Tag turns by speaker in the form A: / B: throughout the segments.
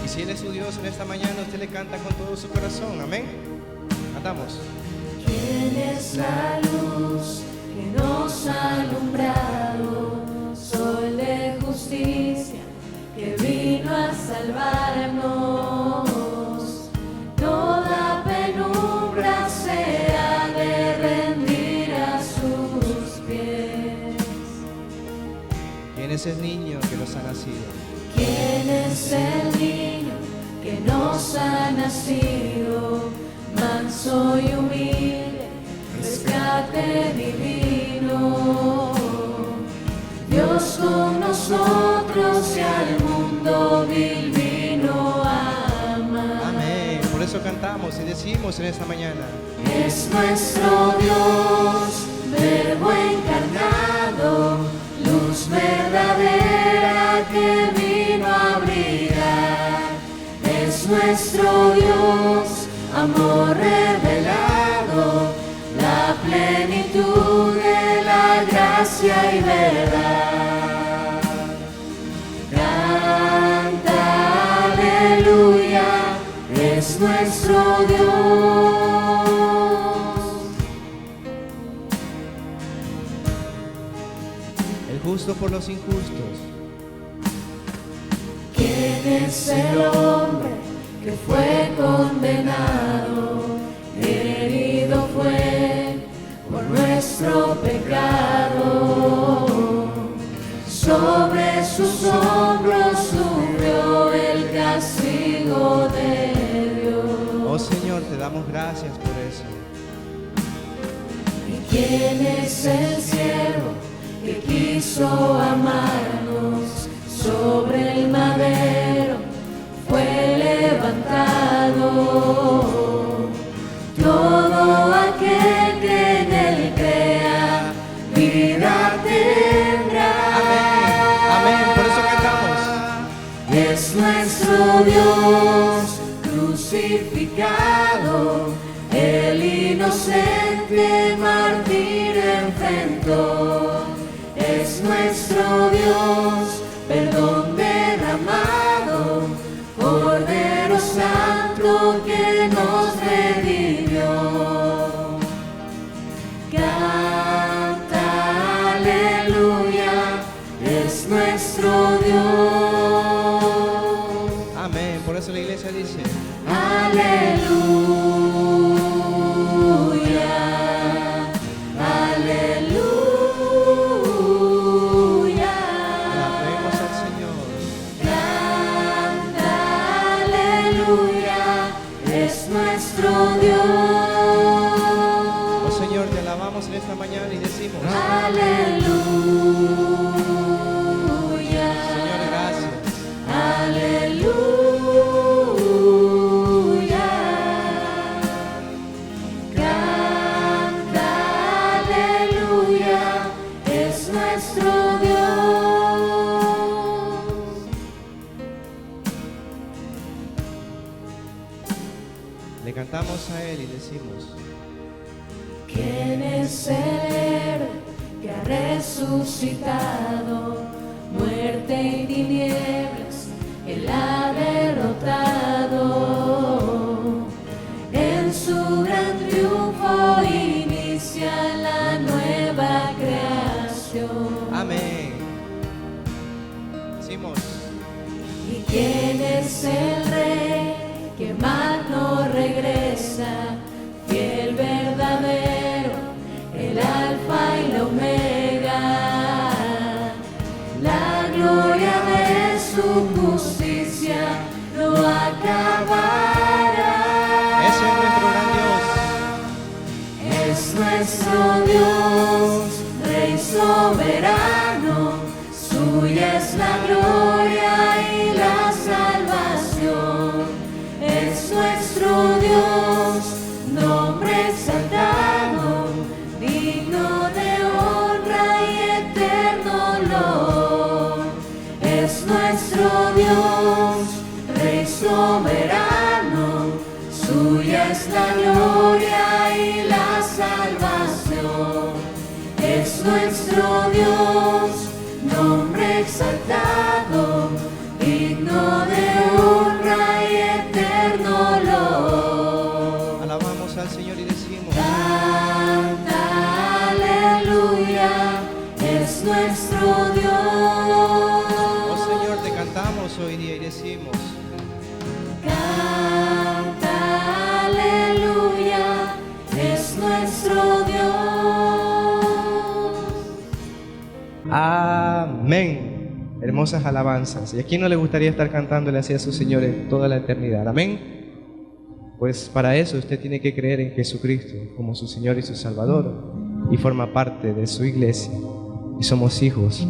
A: Y si Él es su Dios en esta mañana, usted le canta con todo su corazón. Amén. Cantamos.
B: ¿Quién es la luz que nos ha alumbrado? Sol de justicia que vino a salvarnos. Toda penumbra se ha de rendir a sus pies.
A: ¿Quién es el niño que nos ha nacido?
B: ¿Quién es el niño que nos ha nacido? Manso y humilde, rescate divino. Dios con nosotros y al mundo vil vino a amar.
A: Amén. Por eso cantamos y decimos en esta mañana:
B: Es nuestro Dios, Verbo encarnado, luz verdadera que vino a brillar. Es nuestro Dios, amor revelado, la plenitud de la gracia y verdad. Canta, aleluya, es nuestro Dios.
A: el justo por los injustos.
B: ¿Quién es el hombre que fue condenado? Herido fue por nuestro pecado. Sobre sus hombros sufrió el castigo de Dios.
A: Oh Señor, te damos gracias por eso.
B: ¿Y quién es el siervo que quiso amarnos? Sobre el madero fue levantado. Todo aquel que en él crea vida tendrá.
A: Amén. Amén. Por eso cantamos.
B: Es nuestro Dios crucificado, el inocente mártir enfrentó. Es nuestro Dios, perdón derramado, Cordero Santo que nos redimió. Canta, aleluya, es nuestro Dios.
A: Amén. Por eso la iglesia dice:
B: Aleluya, aleluya.
A: alabemos al Señor.
B: Canta, aleluya, es nuestro Dios.
A: Oh Señor, te alabamos en esta mañana y decimos:
B: Aleluya,
A: Señor, gracias.
B: aleluya. Canta, aleluya, es nuestro Dios.
A: Le cantamos a Él y decimos:
B: ¿Quién es el héroe que ha resucitado? Muerte y tinieblas Él ha derrotado. En su gran triunfo inicia la nueva creación.
A: amén. Decimos:
B: ¿Y quién es el rey que más no regresa? Fiel verdadero, el alfa y la omega. La gloria de su justicia no acabará.
A: ese es nuestro gran Dios.
B: Es nuestro Dios, Rey soberano, suya es la gloria y la salvación. Es nuestro Dios, nombre exaltado, digno de honra y eterno olor. Es nuestro Dios, Rey soberano, suya es la gloria y la salvación. Es nuestro Dios, nombre exaltado, digno de honra
A: cantamos hoy día y decimos:
B: Canta, aleluya, es nuestro Dios.
A: amén. Hermosas alabanzas. ¿Y a quién no le gustaría estar cantándole así a su Señor en toda la eternidad? Amén. Pues para eso usted tiene que creer en Jesucristo como su Señor y su Salvador, y forma parte de su iglesia, y somos hijos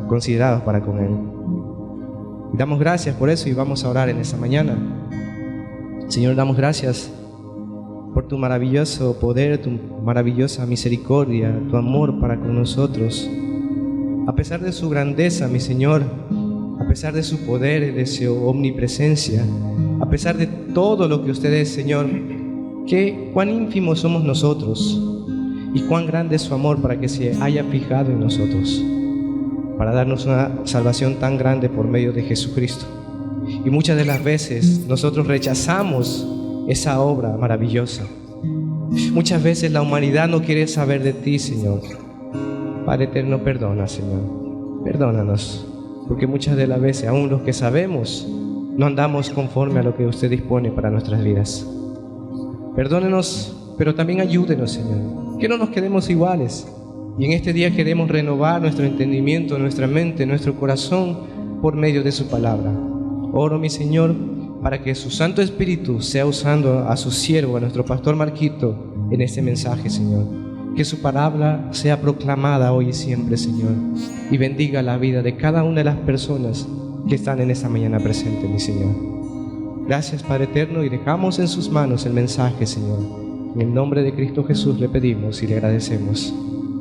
A: considerados para con Él. Y damos gracias por eso, y vamos a orar en esta mañana. Señor, damos gracias por tu maravilloso poder, tu maravillosa misericordia, tu amor para con nosotros. A pesar de su grandeza, mi Señor, a pesar de su poder y de su omnipresencia, a pesar de todo lo que usted es, Señor, cuán ínfimos somos nosotros y cuán grande es su amor para que se haya fijado en nosotros, para darnos una salvación tan grande por medio de Jesucristo. Y muchas de las veces nosotros rechazamos esa obra maravillosa. Muchas veces la humanidad no quiere saber de ti, Señor. Padre eterno, perdona, Señor. Perdónanos, porque muchas de las veces, aún los que sabemos, no andamos conforme a lo que usted dispone para nuestras vidas. Perdónenos, pero también ayúdenos, Señor, que no nos quedemos iguales. Y en este día queremos renovar nuestro entendimiento, nuestra mente, nuestro corazón por medio de su palabra. Oro, mi Señor, para que su Santo Espíritu sea usando a su siervo, a nuestro pastor Marquito, en este mensaje, Señor. Que su palabra sea proclamada hoy y siempre, Señor, y bendiga la vida de cada una de las personas que están en esta mañana presente, mi Señor. Gracias, Padre eterno, y dejamos en sus manos el mensaje, Señor. En el nombre de Cristo Jesús le pedimos y le agradecemos.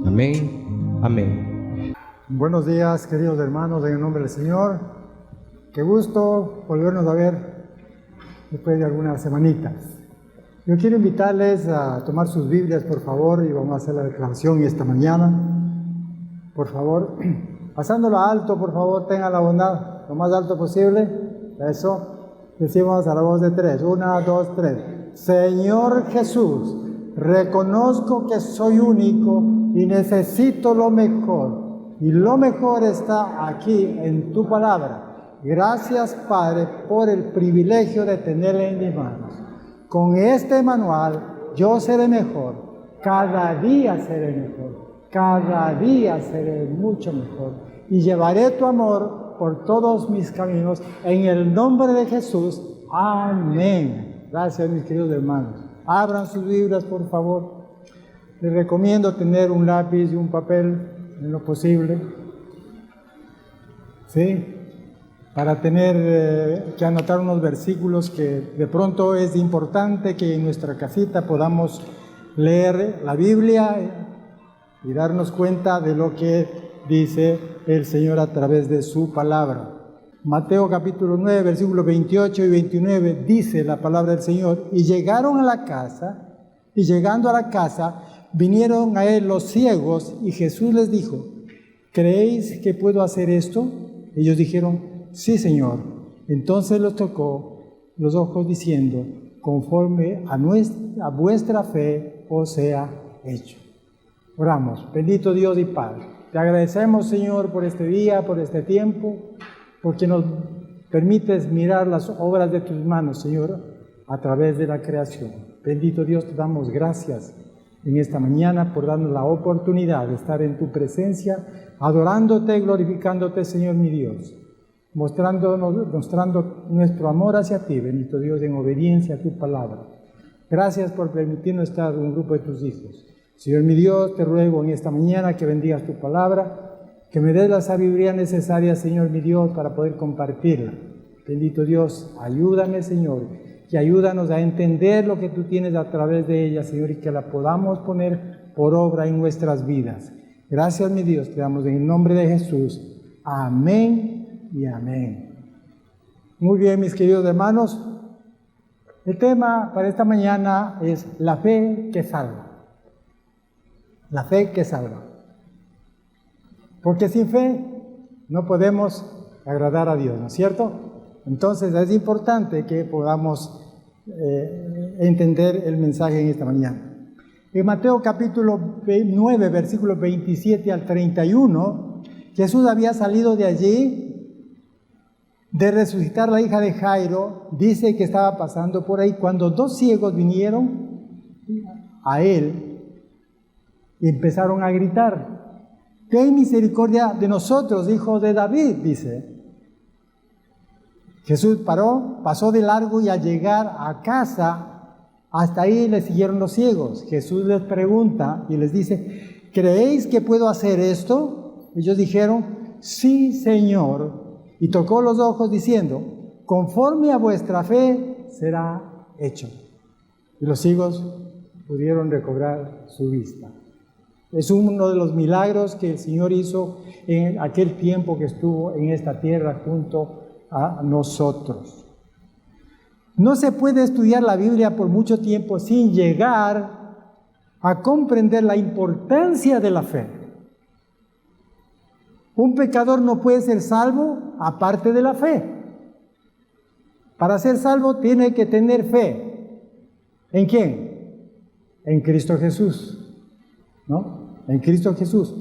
A: Amén, amén.
C: Buenos días, queridos hermanos, en el nombre del Señor. Qué gusto volvernos a ver después de algunas semanitas. Yo quiero invitarles a tomar sus Biblias, por favor, y vamos a hacer la declaración esta mañana. Por favor, pasándolo alto, por favor, tengan la bondad, lo más alto posible. Eso. Decimos a la voz de 3. 1, 2, 3. Señor Jesús, reconozco que soy único y necesito lo mejor. Y lo mejor está aquí en tu palabra. Gracias, Padre, por el privilegio de tenerla en mis manos. Con este manual yo seré mejor. Cada día seré mejor. Cada día seré mucho mejor. Y llevaré tu amor por todos mis caminos. En el nombre de Jesús. Amén. Gracias, mis queridos hermanos. Abran sus Biblias, por favor. Les recomiendo tener un lápiz y un papel en lo posible. ¿Sí? Para tener que anotar unos versículos que de pronto es importante que en nuestra casita podamos leer la Biblia y darnos cuenta de lo que dice el Señor a través de su palabra. Mateo capítulo 9, versículos 28 y 29 dice la palabra del Señor: y llegaron a la casa, y llegando a la casa, vinieron a él los ciegos, y Jesús les dijo: ¿creéis que puedo hacer esto? Ellos dijeron: sí, Señor. Entonces los tocó los ojos diciendo: conforme a vuestra fe os sea hecho. Oramos. Bendito Dios y Padre, te agradecemos, Señor, por este día, por este tiempo, porque nos permites mirar las obras de tus manos, Señor, a través de la creación. Bendito Dios, te damos gracias en esta mañana por darnos la oportunidad de estar en tu presencia, adorándote, glorificándote, Señor mi Dios, mostrando nuestro amor hacia ti, bendito Dios, en obediencia a tu palabra. Gracias por permitirnos estar en un grupo de tus hijos. Señor mi Dios, te ruego en esta mañana que bendigas tu palabra, que me des la sabiduría necesaria, Señor mi Dios, para poder compartirla. Bendito Dios, ayúdame, Señor, y ayúdanos a entender lo que tú tienes a través de ella, Señor, y que la podamos poner por obra en nuestras vidas. Gracias, mi Dios, te damos en el nombre de Jesús. Amén y amén. Muy bien, mis queridos hermanos, el tema para esta mañana es la fe que salva. La fe que salva. Porque sin fe no podemos agradar a Dios, ¿no es cierto? Entonces es importante que podamos entender el mensaje en esta mañana. En Mateo capítulo 9, versículos 27 al 31, Jesús había salido de allí de resucitar a la hija de Jairo, dice que estaba pasando por ahí cuando 2 ciegos vinieron a él y empezaron a gritar: ten misericordia de nosotros, hijo de David, dice. Jesús paró, pasó de largo y al llegar a casa, hasta ahí le siguieron los ciegos. Jesús les pregunta y les dice: ¿creéis que puedo hacer esto? Ellos dijeron: sí, Señor. Y tocó los ojos diciendo: conforme a vuestra fe será hecho. Y los ciegos pudieron recobrar su vista. Es uno de los milagros que el Señor hizo en aquel tiempo que estuvo en esta tierra junto a nosotros. No se puede estudiar la Biblia por mucho tiempo sin llegar a comprender la importancia de la fe. Un pecador no puede ser salvo aparte de la fe. Para ser salvo tiene que tener fe. ¿En quién? En Cristo Jesús, ¿no? En Cristo Jesús.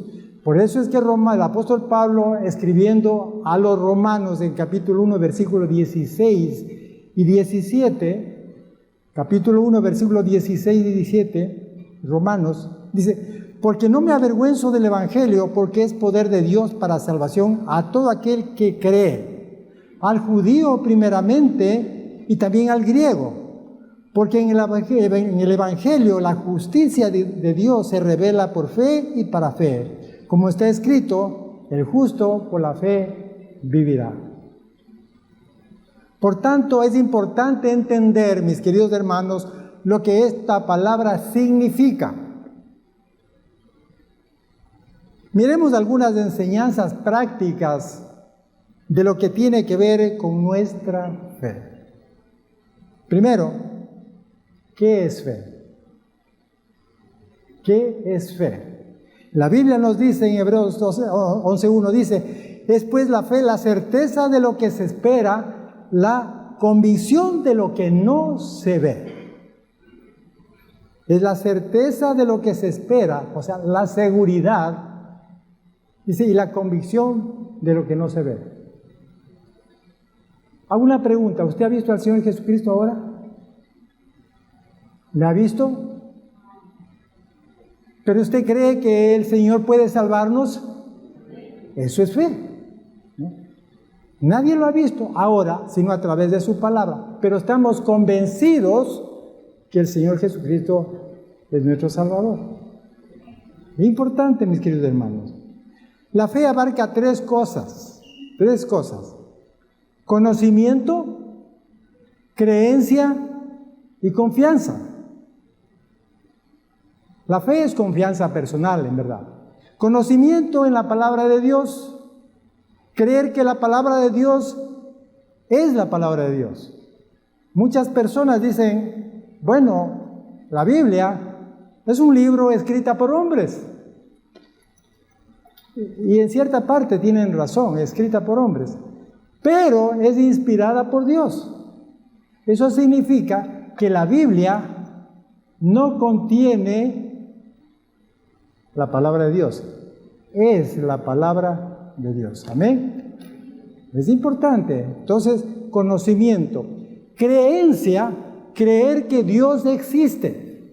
C: Por eso es que el apóstol Pablo, escribiendo a los romanos en capítulo 1, versículos 16 y 17, capítulo 1, versículos 16 y 17, Romanos, dice: porque no me avergüenzo del evangelio, porque es poder de Dios para salvación a todo aquel que cree, al judío primeramente y también al griego. Porque en el evangelio la justicia de Dios se revela por fe y para fe. Como está escrito: el justo por la fe vivirá. Por tanto, es importante entender, mis queridos hermanos, lo que esta palabra significa. Miremos algunas enseñanzas prácticas de lo que tiene que ver con nuestra fe. Primero, ¿qué es fe? ¿Qué es fe? La Biblia nos dice en Hebreos 11:1, dice: es pues la fe la certeza de lo que se espera, la convicción de lo que no se ve. Es la certeza de lo que se espera, o sea, la seguridad, dice, y la convicción de lo que no se ve. Hago una pregunta: ¿usted ha visto al Señor Jesucristo ahora? ¿Le ha visto? ¿Pero usted cree que el Señor puede salvarnos? Eso es fe, ¿no? Nadie lo ha visto ahora, sino a través de su palabra. Pero estamos convencidos que el Señor Jesucristo es nuestro Salvador. Es importante, mis queridos hermanos. La fe abarca 3 cosas. 3 cosas. Conocimiento, creencia y confianza. La fe es confianza personal, en verdad. Conocimiento en la palabra de Dios. Creer que la palabra de Dios es la palabra de Dios. Muchas personas dicen: bueno, la Biblia es un libro escrito por hombres. Y en cierta parte tienen razón, escrita por hombres. Pero es inspirada por Dios. Eso significa que la Biblia no contiene la palabra de Dios, es la palabra de Dios. Amén. Es importante. Entonces, conocimiento, creencia, creer que Dios existe.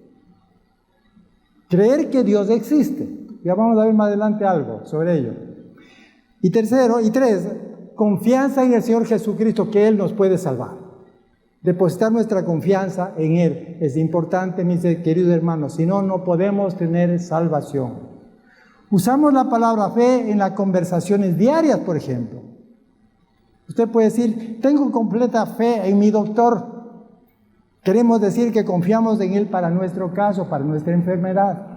C: Creer que Dios existe. Ya vamos a ver más adelante algo sobre ello. Y 3, confianza en el Señor Jesucristo, que Él nos puede salvar. Depositar nuestra confianza en Él es importante, mis queridos hermanos. Si no, no podemos tener salvación. Usamos la palabra fe en las conversaciones diarias, por ejemplo. Usted puede decir: tengo completa fe en mi doctor. Queremos decir que confiamos en Él para nuestro caso, para nuestra enfermedad.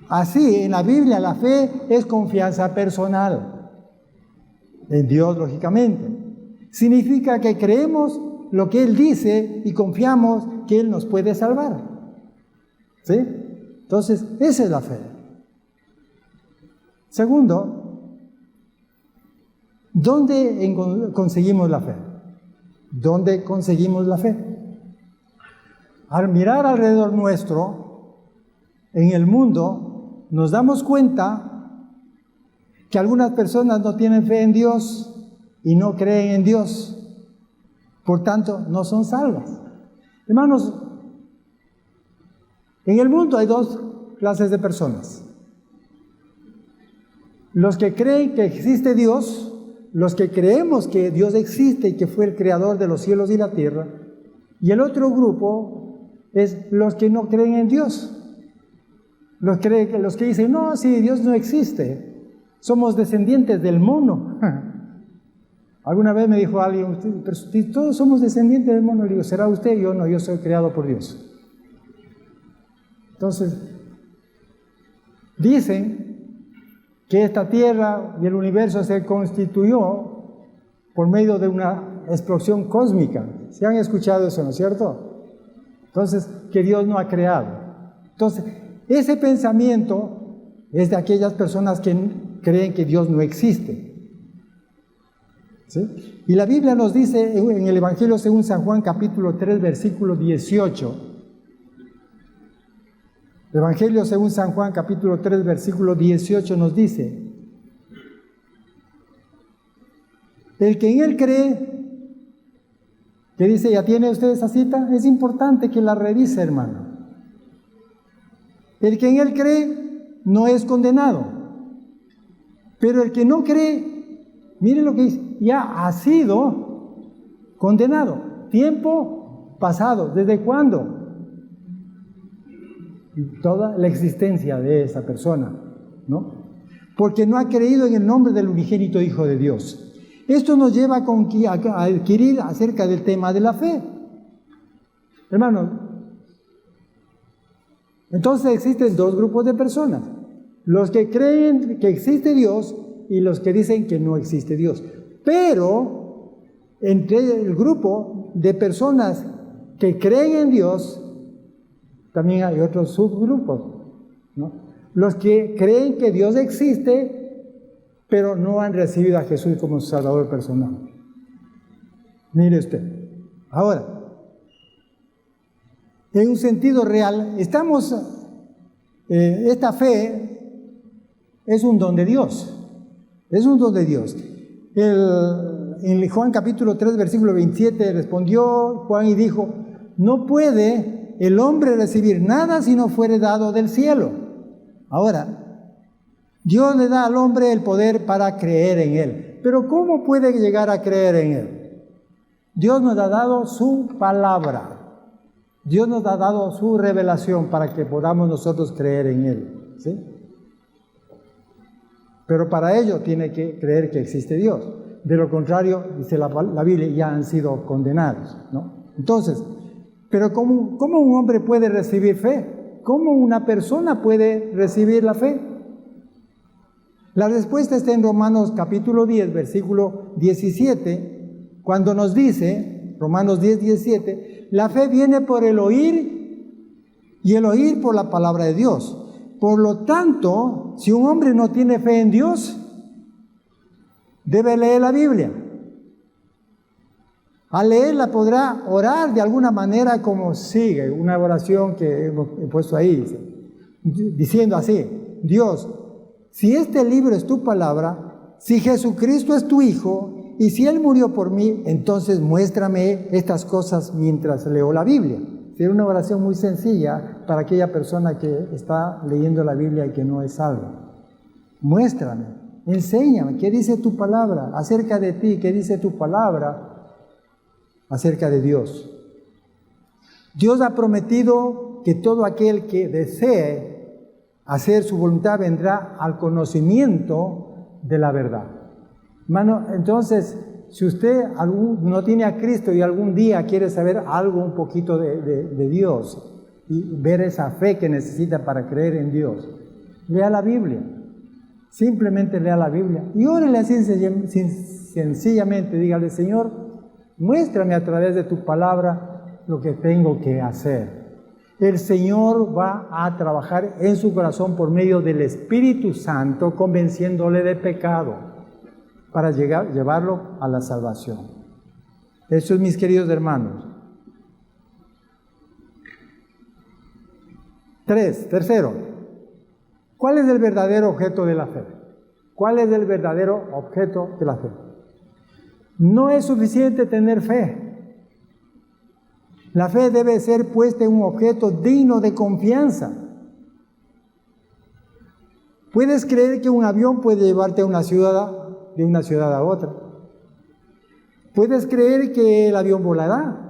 C: Así, en la Biblia, la fe es confianza personal. En Dios, lógicamente. Significa que creemos lo que Él dice y confiamos que Él nos puede salvar. ¿Sí? Entonces, esa es la fe. Segundo, ¿dónde conseguimos la fe? ¿Dónde conseguimos la fe? Al mirar alrededor nuestro, en el mundo, nos damos cuenta que algunas personas no tienen fe en Dios y no creen en Dios. Por tanto, no son salvas. Hermanos, en el mundo hay dos clases de personas. Los que creen que existe Dios, los que creemos que Dios existe y que fue el creador de los cielos y la tierra, y el otro grupo es los que no creen en Dios. Los que dicen, no, sí, Dios no existe, somos descendientes del mono. Alguna vez me dijo alguien, pero si todos somos descendientes del mono, le digo, ¿será usted? Yo no, yo soy creado por Dios. Entonces, dicen que esta tierra y el universo se constituyó por medio de una explosión cósmica. ¿Se han escuchado eso, no es cierto? Entonces, que Dios no ha creado. Entonces, ese pensamiento es de aquellas personas que creen que Dios no existe. ¿Sí? Y la Biblia nos dice en el Evangelio según San Juan capítulo 3 versículo 18. El Evangelio según San Juan capítulo 3 versículo 18 nos dice: el que en Él cree, que dice, ¿ya tiene usted esa cita? Es importante que la revise, hermano. El que en Él cree no es condenado, pero el que no cree, mire lo que dice, ya ha sido condenado. Tiempo pasado. ¿Desde cuándo? Toda la existencia de esa persona, ¿no? Porque no ha creído en el nombre del unigénito Hijo de Dios. Esto nos lleva a adquirir acerca del tema de la fe. Hermanos, entonces existen dos grupos de personas: los que creen que existe Dios y los que dicen que no existe Dios. Pero entre el grupo de personas que creen en Dios también hay otros subgrupos, ¿no? Los que creen que Dios existe, pero no han recibido a Jesús como su Salvador personal. Mire usted. Ahora, en un sentido real, esta fe es un don de Dios. Es un don de Dios. En Juan capítulo 3, versículo 27, respondió Juan y dijo: no puede el hombre recibir nada si no fuere dado del cielo. Ahora, Dios le da al hombre el poder para creer en Él. Pero ¿cómo puede llegar a creer en Él? Dios nos ha dado su palabra. Dios nos ha dado su revelación para que podamos nosotros creer en Él, ¿sí? Pero para ello tiene que creer que existe Dios. De lo contrario, dice la Biblia, ya han sido condenados, ¿no? Entonces, pero ¿cómo un hombre puede recibir fe? ¿Cómo una persona puede recibir la fe? La respuesta está en Romanos capítulo 10, versículo 17, cuando nos dice, Romanos 10, 17, la fe viene por el oír y el oír por la palabra de Dios. Por lo tanto, si un hombre no tiene fe en Dios, debe leer la Biblia. Al leerla podrá orar de alguna manera como sigue, una oración que hemos puesto ahí, diciendo así: Dios, si este libro es tu palabra, si Jesucristo es tu Hijo, y si Él murió por mí, entonces muéstrame estas cosas mientras leo la Biblia. Sería una oración muy sencilla para aquella persona que está leyendo la Biblia y que no es salva. Muéstrame, enséñame, ¿qué dice tu palabra acerca de ti? ¿Qué dice tu palabra acerca de Dios? Dios ha prometido que todo aquel que desee hacer su voluntad vendrá al conocimiento de la verdad. Hermano, entonces, si usted no tiene a Cristo y algún día quiere saber algo un poquito de Dios y ver esa fe que necesita para creer en Dios, lea la Biblia. Simplemente lea la Biblia y órele así sencillamente, dígale: Señor, muéstrame a través de tu palabra lo que tengo que hacer. El Señor va a trabajar en su corazón por medio del Espíritu Santo, convenciéndole de pecado para llevarlo a la salvación. Eso es, mis queridos hermanos. Tercero, ¿cuál es el verdadero objeto de la fe? ¿Cuál es el verdadero objeto de la fe? No es suficiente tener fe. La fe debe ser puesta en un objeto digno de confianza. ¿Puedes creer que un avión puede llevarte a una ciudad, de una ciudad a otra? ¿Puedes creer que el avión volará?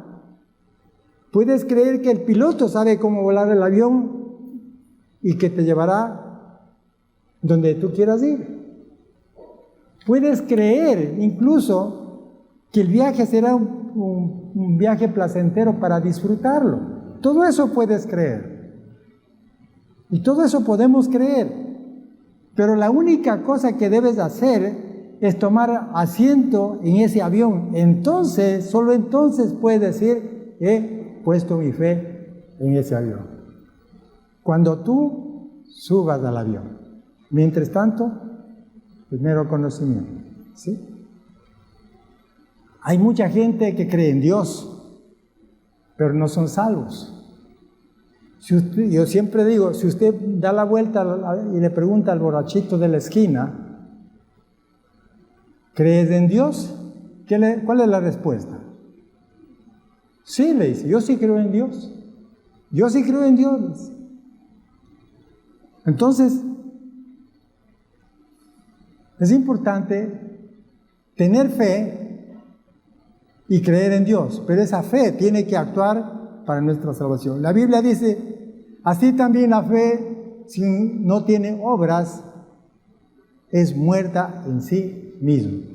C: ¿Puedes creer que el piloto sabe cómo volar el avión y que te llevará donde tú quieras ir? ¿Puedes creer incluso que el viaje será un viaje placentero para disfrutarlo? Todo eso puedes creer. Y todo eso podemos creer. Pero la única cosa que debes hacer es tomar asiento en ese avión. Entonces, solo entonces puedes decir, he puesto mi fe en ese avión. Cuando tú subas al avión. Mientras tanto, primero conocimiento. ¿Sí? Hay mucha gente que cree en Dios, pero no son salvos. Yo siempre digo, si usted da la vuelta y le pregunta al borrachito de la esquina, ¿crees en Dios? ¿Cuál es la respuesta? Sí, le dice, yo sí creo en Dios. Yo sí creo en Dios. Entonces, es importante tener fe y creer en Dios, pero esa fe tiene que actuar para nuestra salvación. La Biblia dice, así también la fe, si no tiene obras, es muerta en sí misma.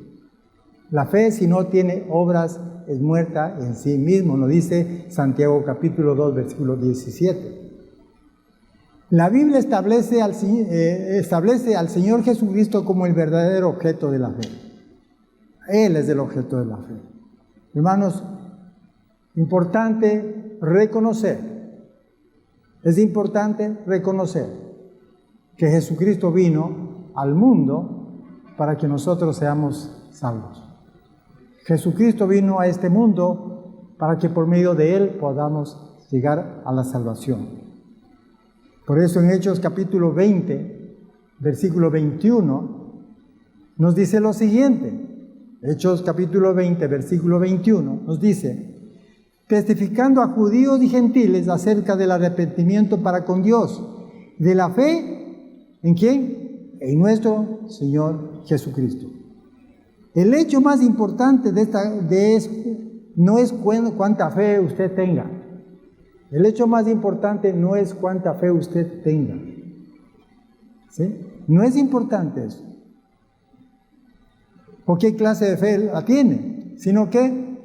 C: La fe, si no tiene obras, es muerta en sí mismo, nos dice Santiago capítulo 2, versículo 17. La Biblia establece al Señor Jesucristo como el verdadero objeto de la fe. Él es el objeto de la fe. Hermanos, importante reconocer. Es importante reconocer que Jesucristo vino al mundo para que nosotros seamos salvos. Jesucristo vino a este mundo para que por medio de Él podamos llegar a la salvación. Por eso en Hechos capítulo 20, versículo 21, nos dice lo siguiente. Hechos capítulo 20, versículo 21, nos dice, testificando a judíos y gentiles acerca del arrepentimiento para con Dios, de la fe, ¿en quién? En nuestro Señor Jesucristo. El hecho más importante no es cuánta fe usted tenga. El hecho más importante no es cuánta fe usted tenga. ¿Sí? No es importante eso. ¿O qué clase de fe la tiene? Sino que,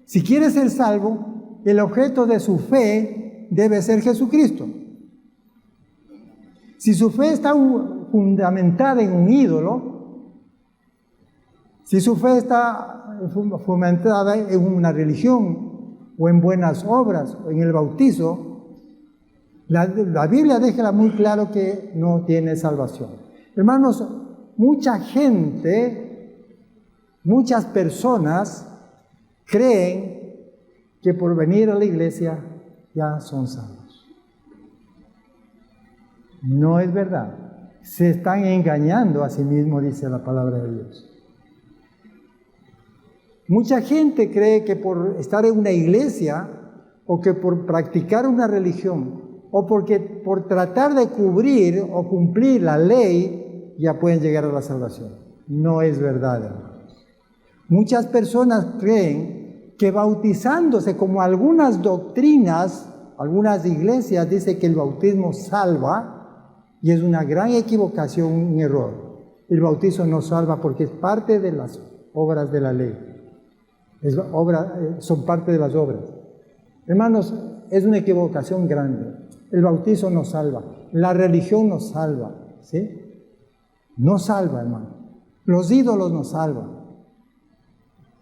C: si quiere ser salvo, el objeto de su fe debe ser Jesucristo. Si su fe está fundamentada en un ídolo, si su fe está fundamentada en una religión o en buenas obras o en el bautizo, la Biblia deja muy claro que no tiene salvación. Hermanos, mucha gente, muchas personas creen que por venir a la iglesia ya son salvos. No es verdad. Se están engañando a sí mismos, dice la palabra de Dios. Mucha gente cree que por estar en una iglesia o que por practicar una religión o porque por tratar de cubrir o cumplir la ley ya pueden llegar a la salvación. No es verdad, hermanos. Muchas personas creen que bautizándose, como algunas doctrinas, algunas iglesias dicen que el bautismo salva, y es una gran equivocación, un error. El bautizo no salva porque es parte de las obras de la ley. Son parte de las obras. Hermanos, es una equivocación grande. El bautizo no salva. La religión no salva. ¿Sí? No salva, hermano. Los ídolos no salvan.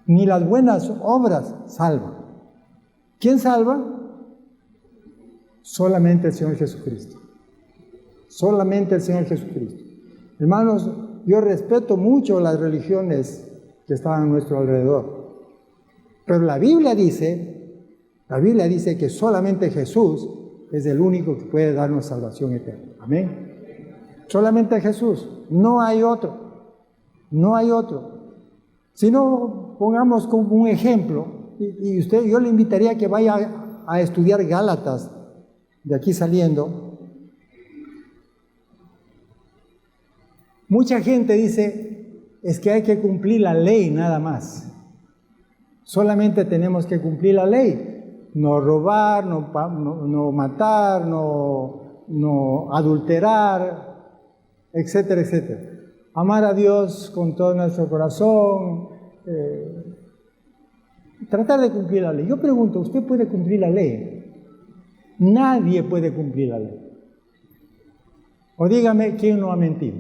C: Ni las buenas obras salvan. ¿Quién salva? Solamente el Señor Jesucristo. Solamente el Señor Jesucristo. Hermanos, yo respeto mucho las religiones que están a nuestro alrededor. Pero la Biblia dice que solamente Jesús es el único que puede darnos salvación eterna. Amén. Solamente Jesús, no hay otro. No hay otro. Si no, pongamos como un ejemplo, y yo le invitaría a que vaya a estudiar Gálatas, de aquí saliendo. Mucha gente dice, es que hay que cumplir la ley nada más. Solamente tenemos que cumplir la ley. No robar, no matar, no adulterar, etcétera, etcétera. Amar a Dios con todo nuestro corazón. Tratar de cumplir la ley. Yo pregunto, ¿usted puede cumplir la ley? Nadie puede cumplir la ley. O dígame, ¿quién no ha mentido?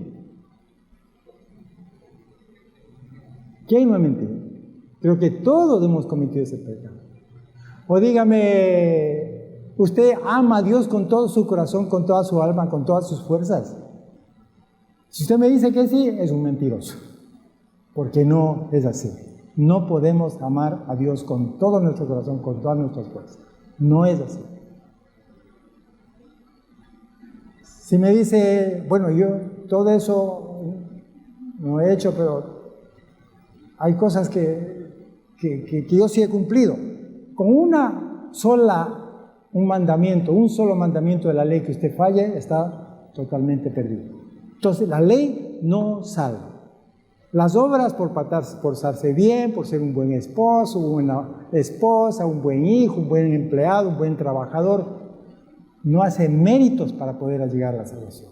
C: ¿Quién no ha mentido? Creo que todos hemos cometido ese pecado. O dígame, ¿usted ama a Dios con todo su corazón, con toda su alma, con todas sus fuerzas? Si usted me dice que sí, es un mentiroso. Porque no es así. No podemos amar a Dios con todo nuestro corazón, con todas nuestras fuerzas. No es así. Si me dice, bueno, yo todo eso no he hecho, pero hay cosas que yo sí he cumplido. Con un solo mandamiento de la ley que usted falle, está totalmente perdido. Entonces, la ley no salva. Las obras por portarse bien, por ser un buen esposo, una esposa, un buen hijo, un buen empleado, un buen trabajador, no hace méritos para poder llegar a la salvación.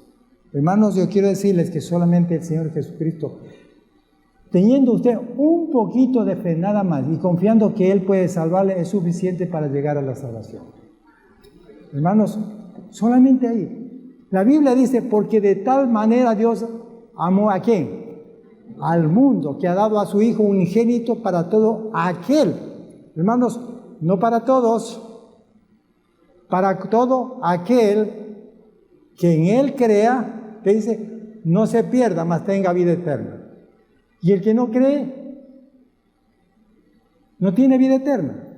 C: Hermanos, yo quiero decirles que solamente el Señor Jesucristo, teniendo usted un poquito de fe nada más y confiando que Él puede salvarle, es suficiente para llegar a la salvación. Hermanos, solamente ahí. La Biblia dice, porque de tal manera Dios amó ¿a quién? Al mundo, que ha dado a su Hijo unigénito para todo aquel. Hermanos, no para todos, para todo aquel que en Él crea, que dice, no se pierda, mas tenga vida eterna. Y el que no cree, no tiene vida eterna.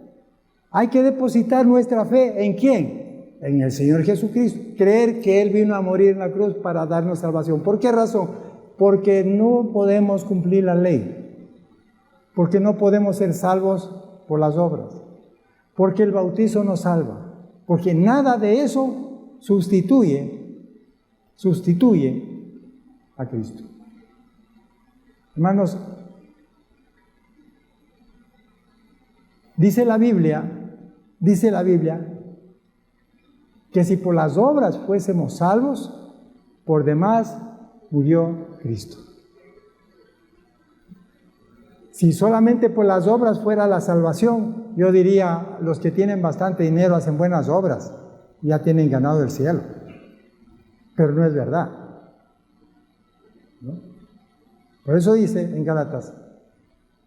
C: Hay que depositar nuestra fe ¿en quién? En el Señor Jesucristo. Creer que Él vino a morir en la cruz para darnos salvación. ¿Por qué razón? Porque no podemos cumplir la ley. Porque no podemos ser salvos por las obras. Porque el bautizo no salva. Porque nada de eso sustituye a Cristo. Hermanos, dice la Biblia que si por las obras fuésemos salvos, por demás murió Cristo. Si solamente por las obras fuera la salvación, yo diría, los que tienen bastante dinero hacen buenas obras, ya tienen ganado el cielo. Pero no es verdad, ¿no? Por eso dice en Gálatas,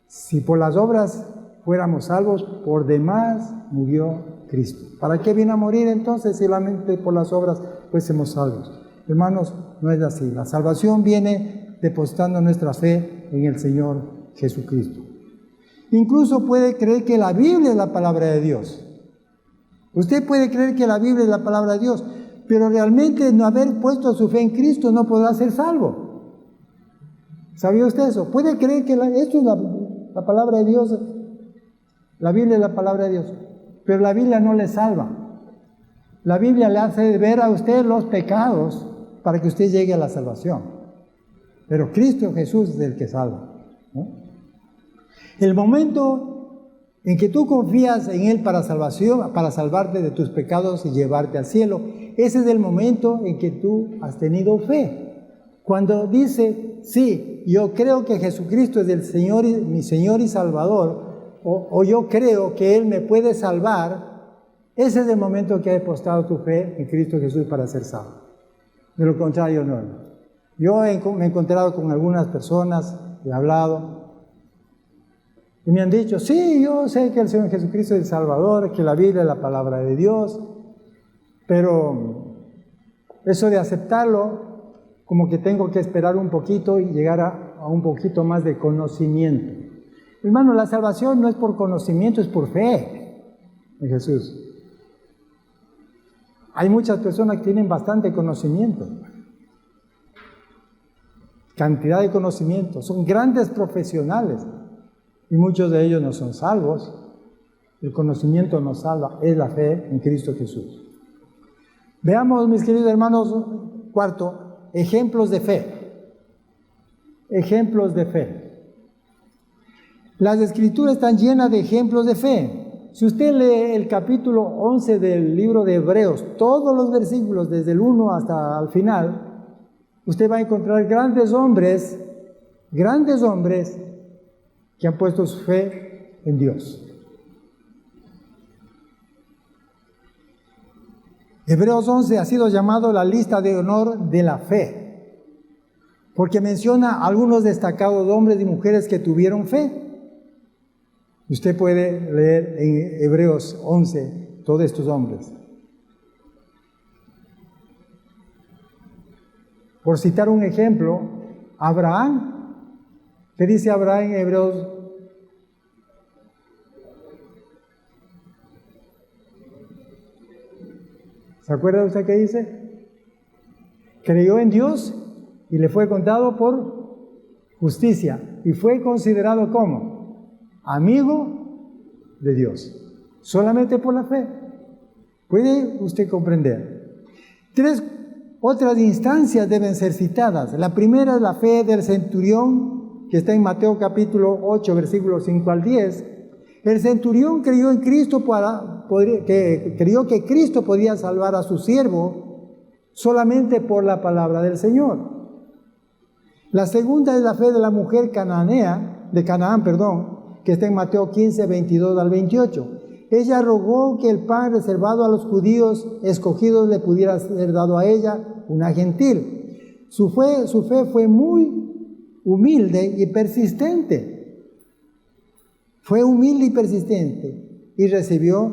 C: si por las obras fuéramos salvos, por demás murió Cristo. ¿Para qué vino a morir entonces si solamente por las obras fuésemos salvos? Hermanos, no es así. La salvación viene depositando nuestra fe en el Señor Jesucristo. Incluso puede creer que la Biblia es la palabra de Dios. Usted puede creer que la Biblia es la palabra de Dios, pero realmente no haber puesto su fe en Cristo no podrá ser salvo. ¿Sabía usted eso? Puede creer que esto es la palabra de Dios, la Biblia es la palabra de Dios, pero la Biblia no le salva. La Biblia le hace ver a usted los pecados para que usted llegue a la salvación. Pero Cristo Jesús es el que salva, ¿no? El momento en que tú confías en Él para salvación, para salvarte de tus pecados y llevarte al cielo, ese es el momento en que tú has tenido fe. Cuando dice, sí, yo creo que Jesucristo es el Señor, mi Señor y Salvador, o yo creo que Él me puede salvar, ese es el momento que has depositado tu fe en Cristo Jesús para ser salvo. De lo contrario, no. Yo me he encontrado con algunas personas, he hablado, y me han dicho, sí, yo sé que el Señor Jesucristo es el Salvador, que la Biblia es la palabra de Dios, pero eso de aceptarlo, como que tengo que esperar un poquito y llegar a un poquito más de conocimiento. Hermano, la salvación no es por conocimiento, es por fe en Jesús. Hay muchas personas que tienen bastante conocimiento, cantidad de conocimiento, son grandes profesionales, y muchos de ellos no son salvos. El conocimiento nos salva, es la fe en Cristo Jesús. Veamos, mis queridos hermanos, cuarto, ejemplos de fe. Ejemplos de fe. Las Escrituras están llenas de ejemplos de fe. Si usted lee el capítulo 11 del libro de Hebreos, todos los versículos, desde el 1 hasta el final, usted va a encontrar grandes hombres que han puesto su fe en Dios. Hebreos 11 ha sido llamado la lista de honor de la fe, porque menciona algunos destacados hombres y mujeres que tuvieron fe. Usted puede leer en Hebreos 11 todos estos hombres. Por citar un ejemplo, Abraham. ¿Qué dice Abraham en Hebreos? ¿Se acuerda usted qué dice? Creyó en Dios y le fue contado por justicia y fue considerado como amigo de Dios, solamente por la fe. ¿Puede usted comprender? 3 otras instancias deben ser citadas. La primera es la fe del centurión, que está en Mateo capítulo 8, versículos 5 al 10. El centurión creyó en Cristo, creyó que Cristo podía salvar a su siervo solamente por la palabra del Señor. La segunda es la fe de la mujer de Canaán, que está en Mateo 15, 22 al 28. Ella rogó que el pan reservado a los judíos escogidos le pudiera ser dado a ella, una gentil. Su fe fue muy humilde y persistente. Fue humilde y persistente y recibió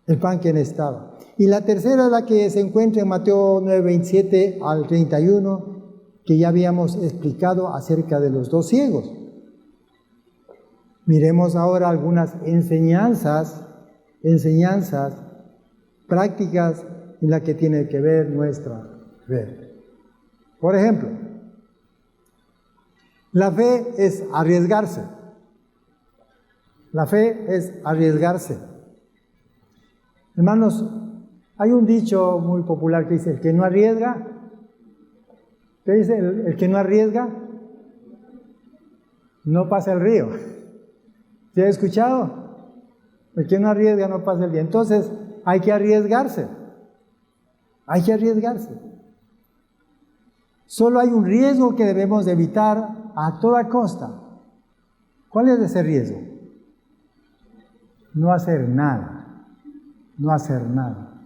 C: el pan que necesitaba. Y la tercera es la que se encuentra en Mateo 9, 27 al 31, que ya habíamos explicado acerca de los 2 ciegos. Miremos ahora algunas enseñanzas prácticas en las que tiene que ver nuestra fe. Por ejemplo, la fe es arriesgarse. La fe es arriesgarse. Hermanos, hay un dicho muy popular que dice, el que no arriesga, ¿qué dice? El que no arriesga, no pasa el río. ¿Se ha escuchado? El que no arriesga, no pasa el día. Entonces, hay que arriesgarse. Hay que arriesgarse. Solo hay un riesgo que debemos evitar a toda costa. ¿Cuál es ese riesgo? No hacer nada. No hacer nada.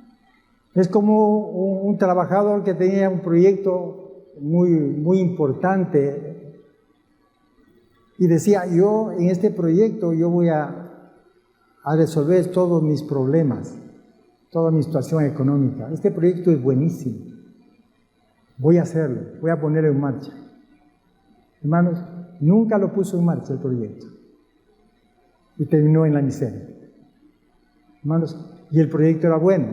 C: Es como un trabajador que tenía un proyecto muy importante y decía, yo en este proyecto yo voy a resolver todos mis problemas, toda mi situación económica. Este proyecto es buenísimo. Voy a hacerlo, voy a ponerlo en marcha. Hermanos, nunca lo puso en marcha el proyecto y terminó en la miseria. Hermanos, y el proyecto era bueno.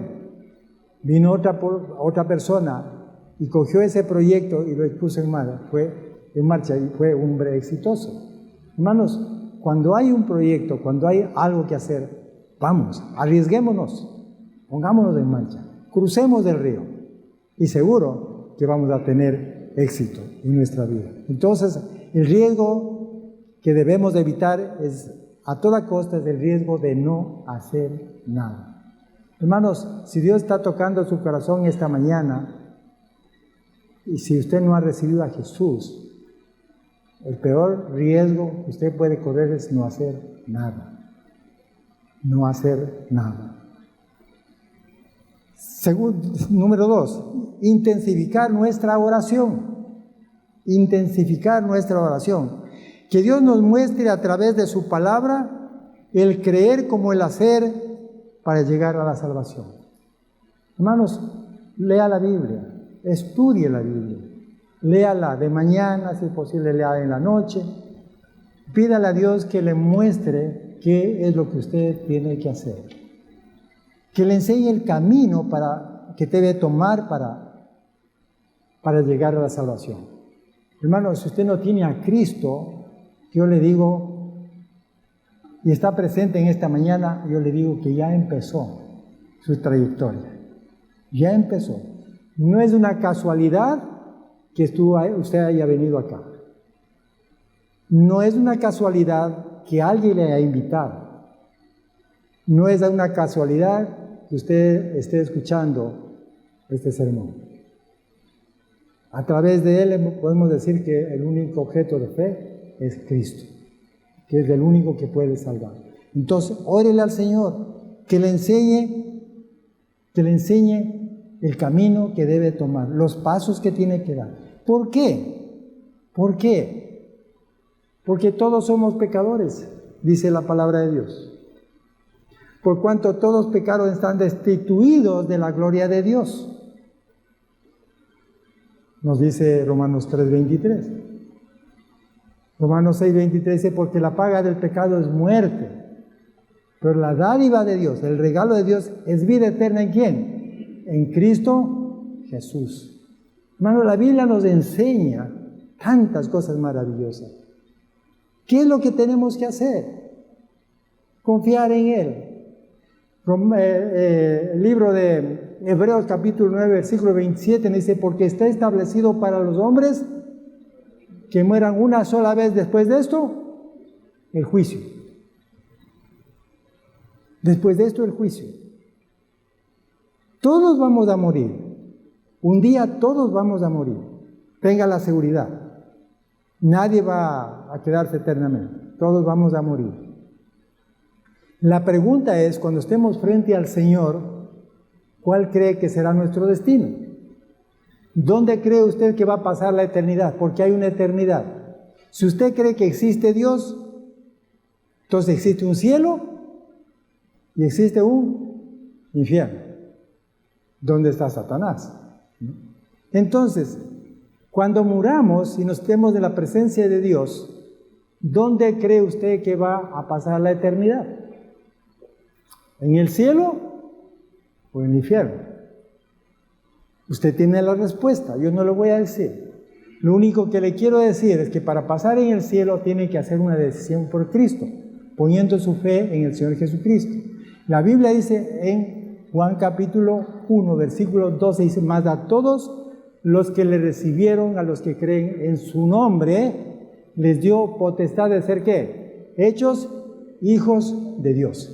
C: Vino otra persona y cogió ese proyecto y lo puso en marcha y fue un hombre exitoso. Hermanos, cuando hay un proyecto, cuando hay algo que hacer, vamos, arriesguémonos, pongámonos en marcha, crucemos el río y seguro que vamos a tener éxito en nuestra vida. Entonces, el riesgo que debemos de evitar es, a toda costa, es el riesgo de no hacer nada. Hermanos, si Dios está tocando su corazón esta mañana y si usted no ha recibido a Jesús, el peor riesgo que usted puede correr es no hacer nada. No hacer nada. Número 2, intensificar nuestra oración. Intensificar nuestra oración. Que Dios nos muestre a través de su palabra el creer como el hacer para llegar a la salvación. Hermanos, lea la Biblia, estudie la Biblia. Léala de mañana, si es posible, léala en la noche. Pídale a Dios que le muestre qué es lo que usted tiene que hacer. Que le enseñe el camino que debe tomar para llegar a la salvación. Hermano, si usted no tiene a Cristo, yo le digo y está presente en esta mañana, yo le digo que ya empezó su trayectoria. Ya empezó. No es una casualidad que usted haya venido acá. No es una casualidad que alguien le haya invitado. No es una casualidad que usted esté escuchando este sermón. A través de él podemos decir que el único objeto de fe es Cristo, que es el único que puede salvar. Entonces, órele al Señor que le enseñe el camino que debe tomar, los pasos que tiene que dar. ¿Por qué? ¿Por qué? Porque todos somos pecadores, dice la palabra de Dios. Por cuanto todos pecaron, están destituidos de la gloria de Dios. Nos dice Romanos 3:23. Romanos 6:23 dice, porque la paga del pecado es muerte, pero la dádiva de Dios, el regalo de Dios es vida eterna. ¿En quién? En Cristo Jesús. Hermano, la Biblia nos enseña tantas cosas maravillosas. ¿Qué es lo que tenemos que hacer? Confiar en Él. El libro de Hebreos capítulo 9, versículo 27 dice, porque está establecido para los hombres que mueran una sola vez, después de esto, el juicio. Después de esto, el juicio. Todos vamos a morir. Un día todos vamos a morir. Tenga la seguridad. Nadie va a quedarse eternamente. Todos vamos a morir. La pregunta es, cuando estemos frente al Señor, ¿cuál cree que será nuestro destino? ¿Dónde cree usted que va a pasar la eternidad? Porque hay una eternidad. Si usted cree que existe Dios, entonces existe un cielo y existe un infierno. ¿Dónde está Satanás? Entonces, cuando muramos y nos estemos en la presencia de Dios, ¿dónde cree usted que va a pasar la eternidad? ¿En el cielo o en el infierno? Usted tiene la respuesta, yo no lo voy a decir. Lo único que le quiero decir es que para pasar en el cielo tiene que hacer una decisión por Cristo, poniendo su fe en el Señor Jesucristo. La Biblia dice en Juan capítulo 1, versículo 12, dice, mas a todos los que le recibieron, a los que creen en su nombre, les dio potestad de ser, ¿qué? Hechos hijos de Dios.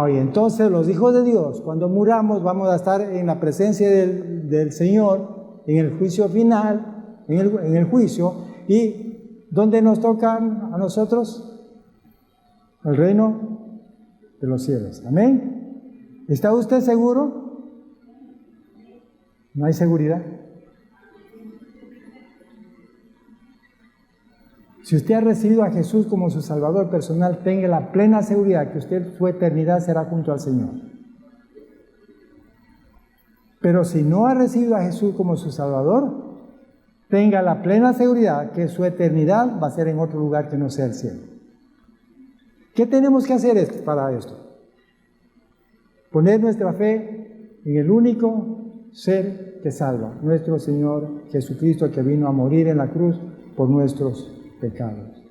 C: Y entonces los hijos de Dios, cuando muramos, vamos a estar en la presencia del Señor, en el juicio final, en el juicio. ¿Y dónde nos tocan a nosotros? El reino de los cielos. Amén. ¿Está usted seguro? ¿No hay seguridad? Si usted ha recibido a Jesús como su Salvador personal, tenga la plena seguridad que usted, su eternidad será junto al Señor. Pero si no ha recibido a Jesús como su Salvador, tenga la plena seguridad que su eternidad va a ser en otro lugar que no sea el cielo. ¿Qué tenemos que hacer para esto? Poner nuestra fe en el único ser que salva, nuestro Señor Jesucristo, que vino a morir en la cruz por nuestros pecados.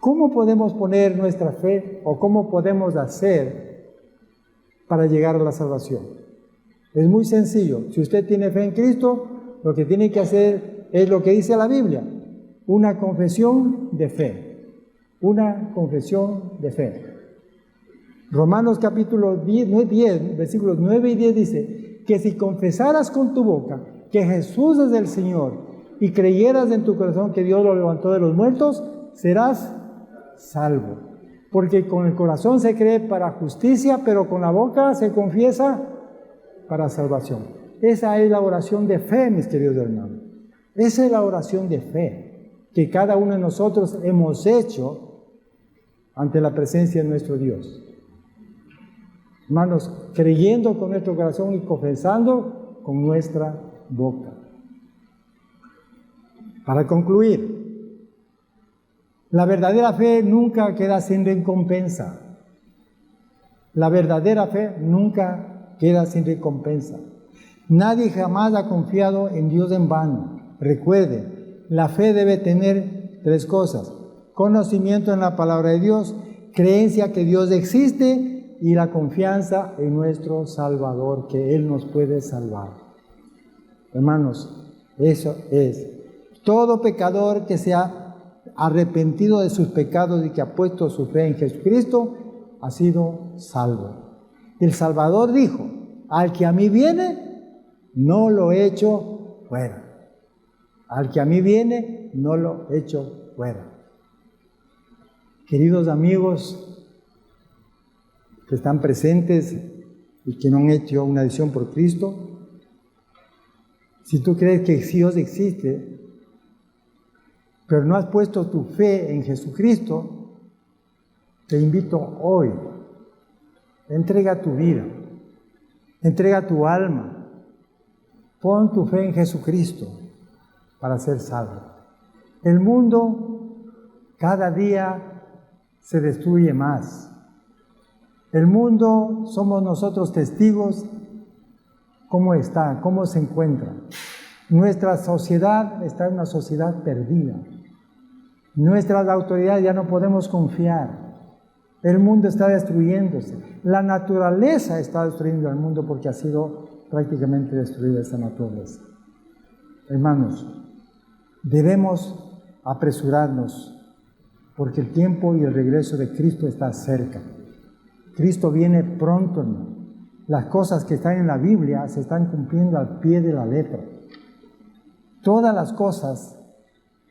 C: ¿Cómo podemos poner nuestra fe o cómo podemos hacer para llegar a la salvación? Es muy sencillo. Si usted tiene fe en Cristo, lo que tiene que hacer es lo que dice la Biblia, una confesión de fe. Una confesión de fe. Romanos capítulo 10, versículos 9 y 10 dice que si confesaras con tu boca que Jesús es el Señor y creyeras en tu corazón que Dios lo levantó de los muertos, serás salvo. Porque con el corazón se cree para justicia, pero con la boca se confiesa para salvación. Esa es la oración de fe, mis queridos hermanos. Esa es la oración de fe que cada uno de nosotros hemos hecho ante la presencia de nuestro Dios. Hermanos, creyendo con nuestro corazón y confesando con nuestra boca. Para concluir, la verdadera fe nunca queda sin recompensa. La verdadera fe nunca queda sin recompensa. Nadie jamás ha confiado en Dios en vano. Recuerde, la fe debe tener tres cosas: conocimiento en la palabra de Dios, creencia que Dios existe y la confianza en nuestro Salvador, que Él nos puede salvar. Hermanos, eso es. Todo pecador que se ha arrepentido de sus pecados y que ha puesto su fe en Jesucristo, ha sido salvo. El Salvador dijo: al que a mí viene, no lo echo fuera. Al que a mí viene, no lo echo fuera. Queridos amigos que están presentes y que no han hecho una decisión por Cristo, si tú crees que Dios existe, pero no has puesto tu fe en Jesucristo, te invito hoy, entrega tu vida, entrega tu alma, pon tu fe en Jesucristo para ser salvo. El mundo cada día se destruye más. El mundo somos nosotros testigos cómo está, cómo se encuentra. Nuestra sociedad está en una sociedad perdida. Nuestras autoridades ya no podemos confiar. El mundo está destruyéndose. La naturaleza está destruyendo al mundo porque ha sido prácticamente destruida esta naturaleza. Hermanos, debemos apresurarnos porque el tiempo y el regreso de Cristo está cerca. Cristo viene pronto, hermano. Las cosas que están en la Biblia se están cumpliendo al pie de la letra. Todas las cosas,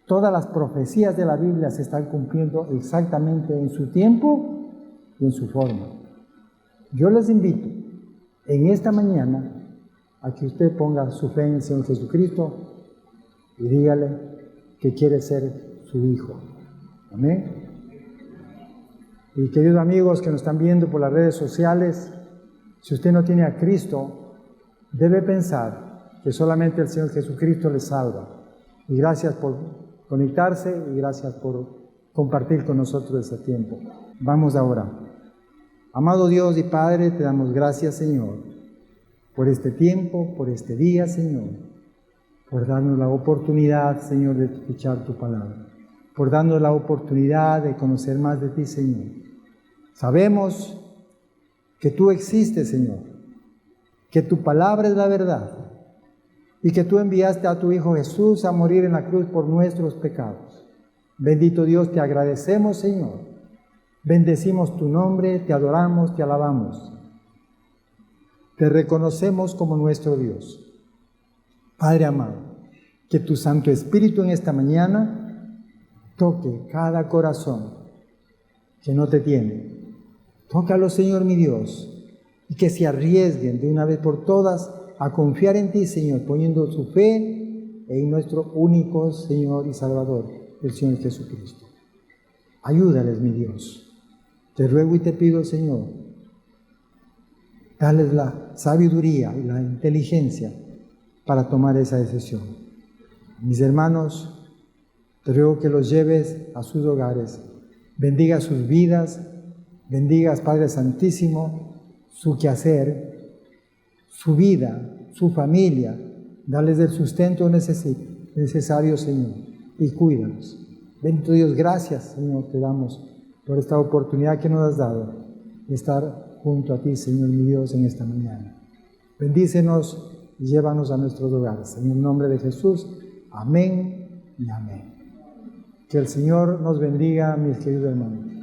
C: todas las profecías de la Biblia se están cumpliendo exactamente en su tiempo y en su forma. Yo les invito en esta mañana a que usted ponga su fe en el Señor Jesucristo y dígale que quiere ser su hijo. Amén. Y queridos amigos que nos están viendo por las redes sociales, si usted no tiene a Cristo, debe pensar que solamente el Señor Jesucristo le salva. Y gracias por conectarse y gracias por compartir con nosotros este tiempo. Vamos ahora. Amado Dios y Padre, te damos gracias, Señor, por este tiempo, por este día, Señor, por darnos la oportunidad, Señor, de escuchar tu palabra, por darnos la oportunidad de conocer más de ti, Señor. Sabemos que tú existes, Señor, que tu palabra es la verdad y que tú enviaste a tu Hijo Jesús a morir en la cruz por nuestros pecados. Bendito Dios, te agradecemos, Señor. Bendecimos tu nombre, te adoramos, te alabamos. Te reconocemos como nuestro Dios. Padre amado, que tu Santo Espíritu en esta mañana toque cada corazón que no te tiene. Tócalo, Señor mi Dios, y que se arriesguen de una vez por todas a confiar en ti, Señor, poniendo su fe en nuestro único Señor y Salvador, el Señor Jesucristo. Ayúdales, mi Dios. Te ruego y te pido, Señor, dales la sabiduría y la inteligencia para tomar esa decisión. Mis hermanos, te ruego que los lleves a sus hogares, bendiga sus vidas, bendigas, Padre Santísimo, su quehacer, su vida, su familia, dales el sustento necesario, Señor, y cuídalos. Bendito Dios, gracias, Señor, te damos por esta oportunidad que nos has dado de estar junto a ti, Señor mi Dios, en esta mañana. Bendícenos y llévanos a nuestros hogares. En el nombre de Jesús, amén y amén. Que el Señor nos bendiga, mis queridos hermanos.